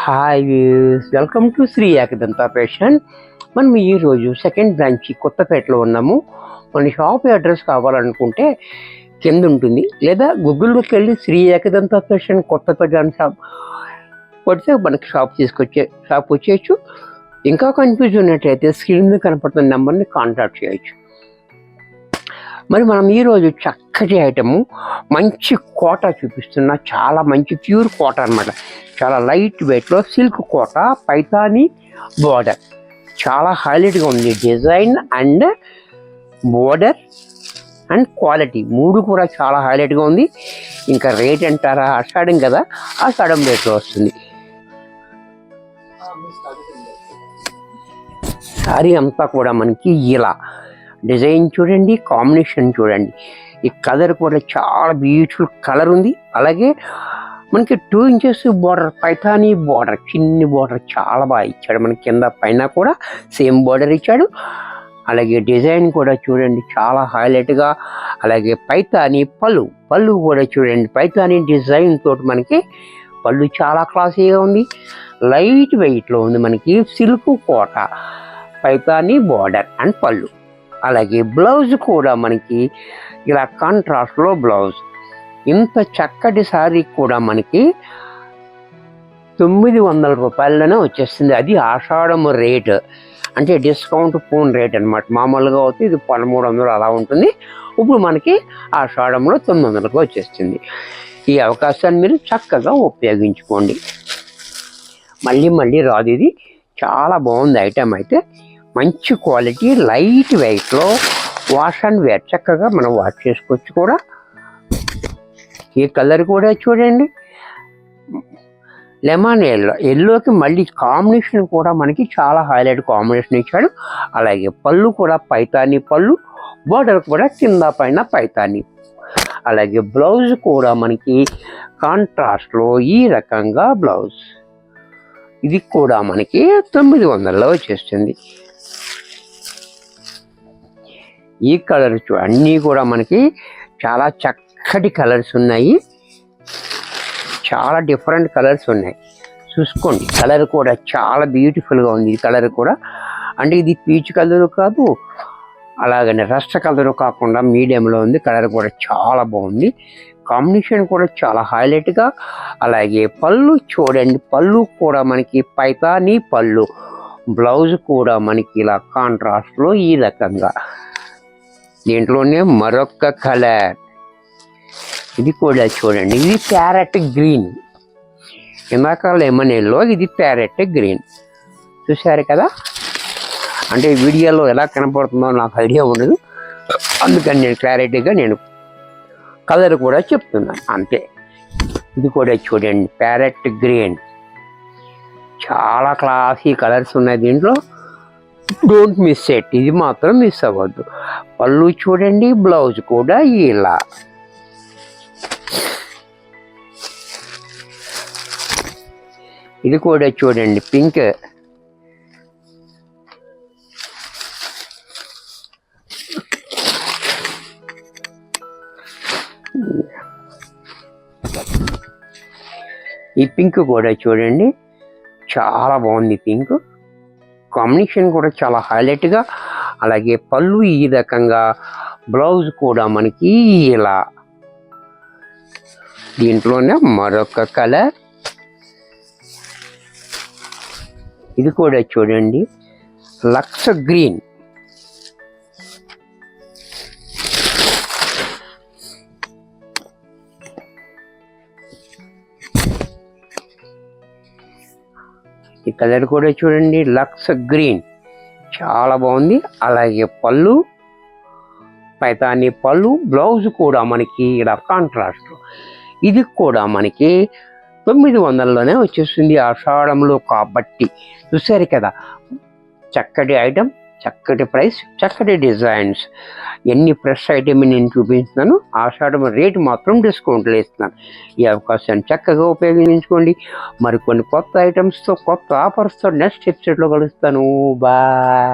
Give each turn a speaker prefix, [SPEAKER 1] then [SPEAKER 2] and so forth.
[SPEAKER 1] Hi views, welcome to Shri Ekadanta fashion. మనం ఈరోజు second branch కొత్తపేటలో ఉన్నాము. మన షాప్ అడ్రస్ కావాలనుకుంటే కింద ఉంటుంది, లేదా గూగుల్లోకి వెళ్ళి శ్రీ ఏకదంత ఫ్యాషన్ కొత్తపేట అని షాప్ కొడితే మనకి షాప్ వచ్చేయచ్చు. ఇంకా కన్ఫ్యూజ్ ఉన్నట్టయితే స్క్రీన్ మీద కనపడుతున్న నెంబర్ని కాంటాక్ట్ చేయొచ్చు. మరి మనం ఈరోజు చక్కటి ఐటము మంచి కోట చూపిస్తున్నా. చాలా మంచి ప్యూర్ కోట అనమాట. చాలా లైట్ వెయిట్లో సిల్క్ కోట, పైతాని బోర్డర్. చాలా హైలైట్గా ఉంది. Design and border and quality మూడు కూడా చాలా హైలైట్గా ఉంది. ఇంకా రేట్ అంటారా, ఆషాఢం కదా, ఆషాఢం రేట్లో వస్తుంది. శారీ అంతా కూడా మనకి ఇలా డిజైన్ చూడండి, కాంబినేషన్ చూడండి. ఈ కలర్ కూడా చాలా బ్యూటిఫుల్ కలర్ ఉంది. అలాగే మనకి 2 ఇంచెస్ బార్డర్, పైతానీ బార్డర్, చిన్ని బార్డర్ చాలా బాగా ఇచ్చాడు. మనకి కింద పైన కూడా సేమ్ బార్డర్ ఇచ్చాడు. అలాగే డిజైన్ కూడా చూడండి చాలా హైలైట్గా. అలాగే పైతానీ పళ్ళు కూడా చూడండి, పైతానీ డిజైన్ తోటి మనకి పళ్ళు చాలా క్లాసీగా ఉంది. లైట్ వెయిట్లో ఉంది. మనకి silk Kota, Paithani border and pallu. అలాగే బ్లౌజ్ కూడా మనకి ఇలా కాంట్రాస్ట్లో బ్లౌజ్. ఇంత చక్కటి శారీ కూడా మనకి 900 రూపాయలలోనే వచ్చేస్తుంది. అది ఆషాఢం రేట్, అంటే డిస్కౌంట్ ఫోన్ రేట్ అనమాట. మామూలుగా అయితే ఇది 1300 అలా ఉంటుంది. ఇప్పుడు మనకి ఆషాఢంలో 900కి వచ్చేస్తుంది. ఈ అవకాశాన్ని మీరు చక్కగా ఉపయోగించుకోండి. మళ్ళీ రాదు. ఇది చాలా బాగుంది ఐటమ్. అయితే మంచి క్వాలిటీ, లైట్ వెయిట్లో, వాష్ అండ్ వేర్, చక్కగా మనం వాష్ చేసుకోవచ్చు కూడా. ఈ కలర్ కూడా చూడండి, లెమన్ ఎల్లోకి మళ్ళీ కాంబినేషన్ కూడా మనకి చాలా హైలైట్ కాంబినేషన్ ఇచ్చాడు. అలాగే పళ్ళు కూడా పైతానీ పళ్ళు, బోర్డర్ కూడా కింద పైన పైతానీ. అలాగే బ్లౌజ్ కూడా మనకి కాంట్రాస్ట్లో ఈ రకంగా బ్లౌజ్. ఇది కూడా మనకి 900లో వచ్చేస్తుంది. ఈ కలర్ అన్నీ కూడా మనకి చాలా చక్కటి కలర్స్ ఉన్నాయి. చాలా డిఫరెంట్ కలర్స్ ఉన్నాయి. చూసుకోండి, కలర్ కూడా చాలా బ్యూటిఫుల్గా ఉంది. ఈ కలర్ కూడా అంటే ఇది పీచ్ కలరు కాదు, అలాగనే రస్ట్ కలరు కాకుండా మీడియంలో ఉంది. కలర్ కూడా చాలా బాగుంది. కాంబినేషన్ కూడా చాలా హైలైట్గా. అలాగే పళ్ళు చూడండి, పళ్ళు కూడా మనకి పైతానీ పళ్ళు, బ్లౌజ్ కూడా మనకి ఇలా కాంట్రాస్ట్లో ఈ రకంగా. దీంట్లోనే మరొక కలర్, ఇది కూడా చూడండి, ఇది ప్యారెట్ గ్రీన్. ఇందాక లెమన్ ఎల్లో, ఇది ప్యారెట్ గ్రీన్. చూసారు కదా. అంటే వీడియోలో ఎలా కనపడుతుందో నాకు ఐడియా ఉండదు, అందుకని నేను క్లారిటీగా కలర్ కూడా చెప్తున్నాను అంతే. ఇది కూడా చూడండి, ప్యారెట్ గ్రీన్. చాలా క్లాసీ కలర్స్ ఉన్నాయి దీంట్లో. డోంట్ మిస్ ఇట్, ఇది మాత్రం మిస్ అవ్వద్దు. పళ్ళు చూడండి, బ్లౌజ్ కూడా ఇలా. ఇది కూడా చూడండి, పింక్. ఈ పింక్ కూడా చూడండి చాలా బాగుంది. పింక్ కాంబినేషన్ కూడా చాలా హైలైట్గా. అలాగే పళ్ళు ఈ రకంగా, బ్లౌజ్ కూడా మనకి ఇలా. దీంట్లోనే మరొక కలర్, ఇది కూడా చూడండి, లక్స్ గ్రీన్. ఈ కలర్ కూడా చూడండి, లక్స్ గ్రీన్, చాలా బాగుంది. అలాగే పళ్ళు పైతానీ పళ్ళు, బ్లౌజ్ కూడా మనకి ఇలా కాంట్రాస్ట్. ఇది కూడా మనకి 900లోనే వచ్చేస్తుంది ఆషాఢంలో కాబట్టి. చూసారు కదా, చక్కటి ఐటమ్, చక్కటి ప్రైస్, చక్కటి డిజైన్స్. ఎన్ని ఫ్రెష్ ఐటమ్ నేను చూపిస్తున్నాను. ఆషాఢం రేటు మాత్రం డిస్కౌంట్లు ఇస్తున్నాను. ఈ అవకాశాన్ని చక్కగా ఉపయోగించుకోండి. మరికొన్ని కొత్త ఐటమ్స్తో, కొత్త ఆఫర్స్తో నెక్స్ట్ ఎపిసోడ్లో కలుస్తాను. బాయ్.